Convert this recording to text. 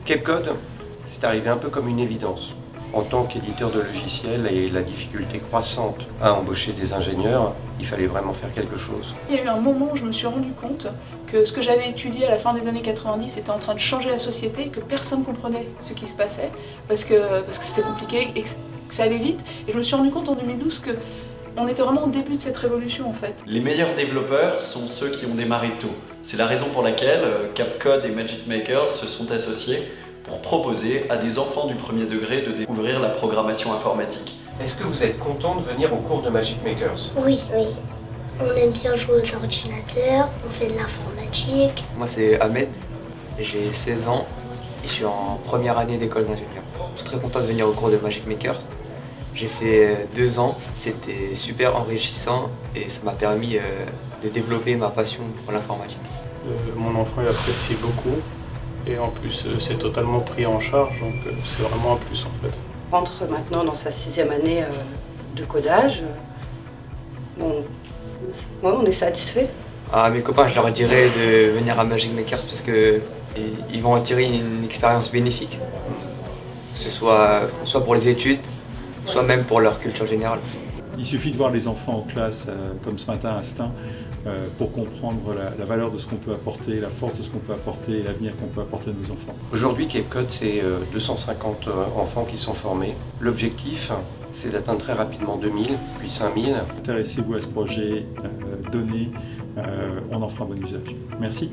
Cape Cod, c'est arrivé un peu comme une évidence. En tant qu'éditeur de logiciels et la difficulté croissante à embaucher des ingénieurs, il fallait vraiment faire quelque chose. Il y a eu un moment où je me suis rendu compte que ce que j'avais étudié à la fin des années 90 était en train de changer la société, que personne ne comprenait ce qui se passait, parce que c'était compliqué et que ça allait vite. Et je me suis rendu compte en 2012 que on était vraiment au début de cette révolution en fait. Les meilleurs développeurs sont ceux qui ont démarré tôt. C'est la raison pour laquelle Cape Cod et Magic Makers se sont associés pour proposer à des enfants du premier degré de découvrir la programmation informatique. Est-ce que vous êtes content de venir au cours de Magic Makers? Oui, oui. On aime bien jouer aux ordinateurs, on fait de l'informatique. Moi c'est Ahmed, j'ai 16 ans et je suis en première année d'école d'ingénieur. Je suis très content de venir au cours de Magic Makers. J'ai fait 2 ans, c'était super enrichissant et ça m'a permis de développer ma passion pour l'informatique. Mon enfant il apprécie beaucoup et en plus c'est totalement pris en charge, donc c'est vraiment un plus en fait. On rentre maintenant dans sa 6e année de codage. Bon, on est satisfait. À mes copains je leur dirais de venir à Magic Makers parce qu'ils vont en tirer une expérience bénéfique, que ce soit pour les études, soit même pour leur culture générale. Il suffit de voir les enfants en classe, comme ce matin à Astin, pour comprendre la valeur de ce qu'on peut apporter, la force de ce qu'on peut apporter et l'avenir qu'on peut apporter à nos enfants. Aujourd'hui, Cape Cod, c'est 250 enfants qui sont formés. L'objectif, c'est d'atteindre très rapidement 2000, puis 5000. Intéressez-vous à ce projet, donnez, on en fera bon usage. Merci.